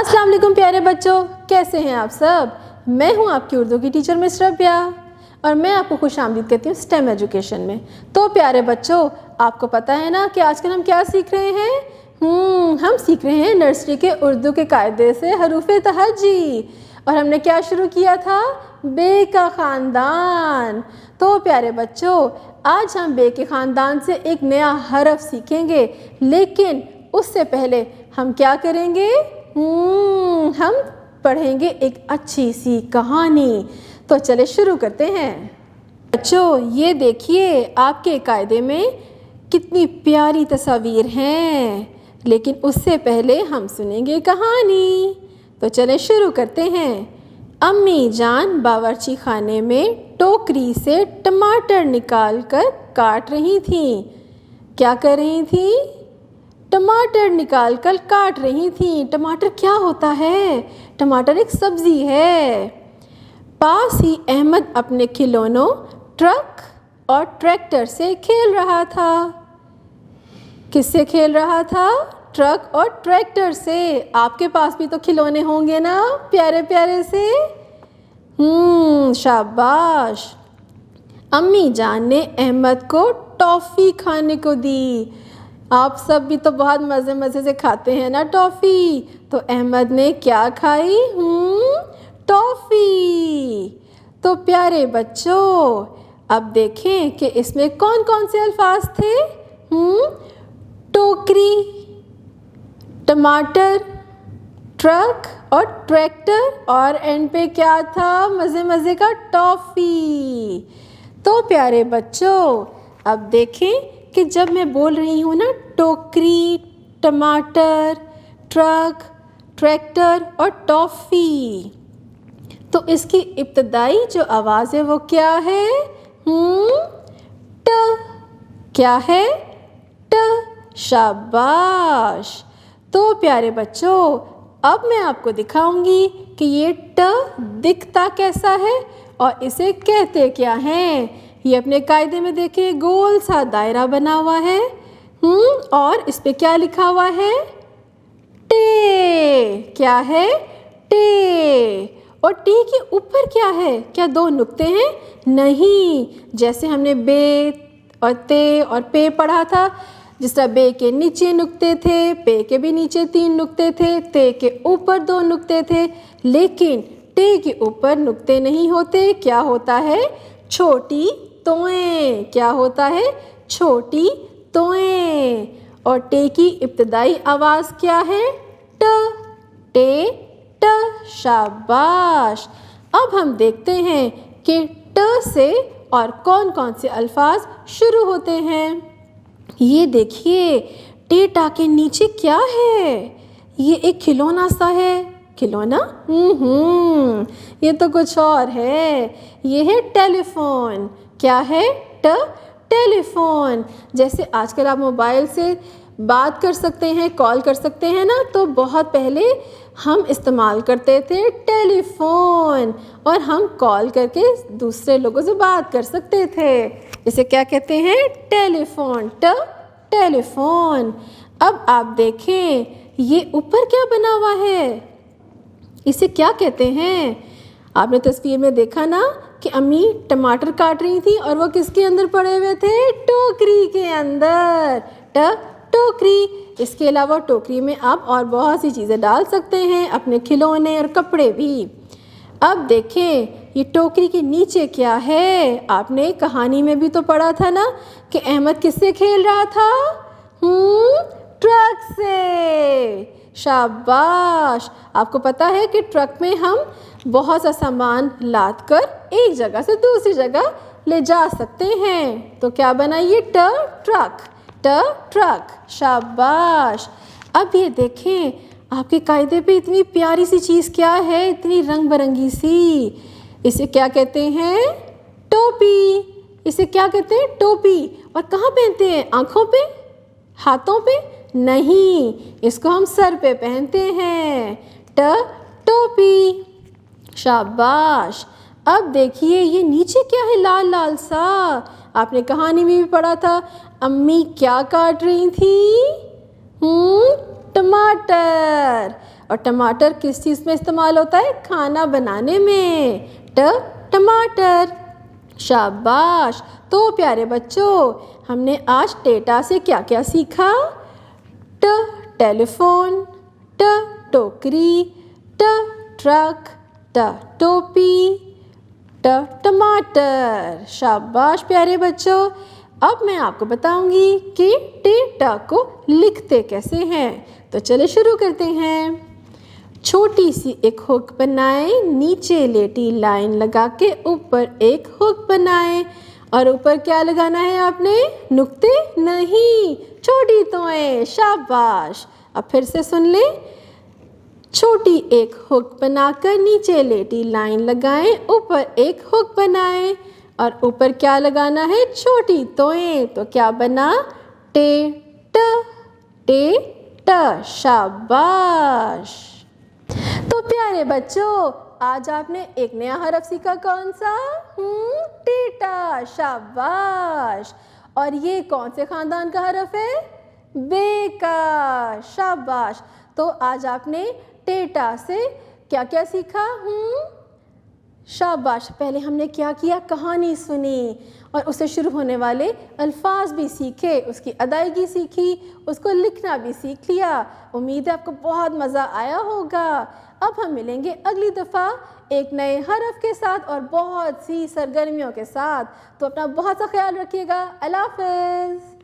अस्सलाम वालेकुम प्यारे बच्चों, कैसे हैं आप सब। मैं हूं आपकी उर्दू की टीचर मिस रबिया और मैं आपको खुशामदीद कहती हूं स्टेम एजुकेशन में। तो प्यारे बच्चों, आपको पता है ना कि आजकल हम क्या सीख रहे हैं। हम सीख रहे हैं नर्सरी के उर्दू के कायदे से हरूफ तहज्जी। और हमने क्या शुरू किया था, बे का ख़ानदान। तो प्यारे बच्चों, आज हम बे के ख़ानदान से एक नया हरफ सीखेंगे, लेकिन उससे पहले हम क्या करेंगे, हम पढ़ेंगे एक अच्छी सी कहानी। तो चले शुरू करते हैं। बच्चों, ये देखिए आपके कायदे में कितनी प्यारी तस्वीर हैं, लेकिन उससे पहले हम सुनेंगे कहानी। तो चले शुरू करते हैं। अम्मी जान बावर्ची खाने में टोकरी से टमाटर निकाल कर काट रही थीं। क्या कर रही थीं? टमाटर निकाल कर काट रही थीं। टमाटर क्या होता है? टमाटर एक सब्ज़ी है। पास ही अहमद अपने खिलौनों ट्रक और ट्रैक्टर से खेल रहा था। किससे खेल रहा था? ट्रक और ट्रैक्टर से। आपके पास भी तो खिलौने होंगे ना, प्यारे प्यारे से। शाबाश। अम्मी जान ने अहमद को टॉफ़ी खाने को दी। आप सब भी तो बहुत मज़े मज़े से खाते हैं ना टॉफ़ी। तो अहमद ने क्या खाई? टॉफ़ी। तो प्यारे बच्चों, अब देखें कि इसमें कौन कौन से अल्फाज थे। टोकरी, टमाटर, ट्रक और ट्रैक्टर, और एंड पे क्या था, मज़े मज़े का टॉफ़ी। तो प्यारे बच्चों, अब देखें कि जब मैं बोल रही हूँ ना टोकरी, टमाटर, ट्रक, ट्रैक्टर और टॉफ़ी, तो इसकी इब्तदाई जो आवाज़ है वो क्या है? ट। क्या है? ट। शाबाश। तो प्यारे बच्चों, अब मैं आपको दिखाऊंगी कि ये ट दिखता कैसा है और इसे कहते क्या हैं। ये अपने कायदे में देखिए, गोल सा दायरा बना हुआ है। और इस पे क्या लिखा हुआ है? टे। क्या है? टे। और टे के ऊपर क्या है? क्या दो नुक्ते हैं? नहीं, जैसे हमने बे और ते और पे पढ़ा था। जिस तरह बे के नीचे नुक्ते थे, पे के भी नीचे 3 नुक्ते थे, ते के ऊपर 2 नुक्ते थे, लेकिन टे के ऊपर नुक्ते नहीं होते। क्या होता है? छोटी तोएं। क्या होता है? छोटी तोएं। और टे की इब्तदाई आवाज़ क्या है? ट। टे ट। शाबाश। अब हम देखते हैं कि ट से और कौन कौन से अल्फाज शुरू होते हैं। ये देखिए, टे टा के नीचे क्या है? ये एक खिलौना सा है। खिलौना? ये तो कुछ और है। ये है टेलीफोन। क्या है? ट। टेलीफोन। जैसे आजकल आप मोबाइल से बात कर सकते हैं, कॉल कर सकते हैं ना, तो बहुत पहले हम इस्तेमाल करते थे टेलीफोन, और हम कॉल करके दूसरे लोगों से बात कर सकते थे। इसे क्या कहते हैं? टेलीफोन। ट। टेलीफोन। अब आप देखें, ये ऊपर क्या बना हुआ है? इसे क्या कहते हैं? आपने तस्वीर में देखा ना कि अम्मी टमाटर काट रही थी और वो किसके अंदर पड़े हुए थे? टोकरी के अंदर। ट। टोकरी। इसके अलावा टोकरी में आप और बहुत सी चीज़ें डाल सकते हैं, अपने खिलौने और कपड़े भी। अब देखें, ये टोकरी के नीचे क्या है? आपने कहानी में भी तो पढ़ा था ना कि अहमद किससे खेल रहा था? ट्रक से। शाबाश। आपको पता है कि ट्रक में हम बहुत सा सामान लाद कर एक जगह से दूसरी जगह ले जा सकते हैं। तो क्या बना ये? ट। ट्रक। ट। ट्रक। शाबाश। अब ये देखें, आपके कायदे पे इतनी प्यारी सी चीज़ क्या है, इतनी रंग बिरंगी सी। इसे क्या कहते हैं? टोपी। इसे क्या कहते हैं? टोपी। और कहाँ पहनते हैं? आँखों पे? हाथों पे? नहीं, इसको हम सर पे पहनते हैं। ट। टोपी। शाबाश। अब देखिए, ये नीचे क्या है लाल लाल सा? आपने कहानी में भी पढ़ा था, अम्मी क्या काट रही थी? टमाटर। اور ٹماٹر کس چیز میں استعمال ہوتا ہے؟ کھانا بنانے میں۔ ٹماٹر۔ شاباش۔ تو پیارے بچوں، ہم نے آج ٹیٹا سے کیا کیا سیکھا؟ ٹیلی فون، ٹوکری، ٹرک، ٹوپی، ٹماٹر۔ شاباش پیارے بچوں۔ اب میں آپ کو بتاؤں گی کہ ٹیٹا کو لکھتے کیسے ہیں، تو چلے شروع کرتے ہیں۔ چھوٹی سی ایک ہک بنائیں، نیچے لیٹی لائن لگا کے اوپر ایک ہک بنائیں، اور اوپر کیا لگانا ہے آپ نے؟ نقطے نہیں، چھوٹی توئیں۔ شاباش۔ اب پھر سے سن لیں۔ چھوٹی ایک ہک بنا کر نیچے لیٹی لائن لگائیں، اوپر ایک ہک بنائیں، اور اوپر کیا لگانا ہے؟ چھوٹی توئیں۔ تو کیا بنا؟ شاباش۔ تو پیارے بچوں، آج آپ نے ایک نیا حرف سیکھا، کون سا؟ ٹیٹا۔ شاباش۔ اور یہ کون سے خاندان کا حرف ہے؟ بے کا۔ شاباش۔ تو آج آپ نے ٹیٹا سے کیا کیا سیکھا؟ شاباش۔ پہلے ہم نے کیا کیا؟ کہانی سنی اور اس سے شروع ہونے والے الفاظ بھی سیکھے، اس کی ادائیگی سیکھی، اس کو لکھنا بھی سیکھ لیا۔ امید ہے آپ کو بہت مزہ آیا ہوگا۔ اب ہم ملیں گے اگلی دفعہ ایک نئے حرف کے ساتھ اور بہت سی سرگرمیوں کے ساتھ۔ تو اپنا بہت سا خیال رکھیے گا۔ اللہ حافظ۔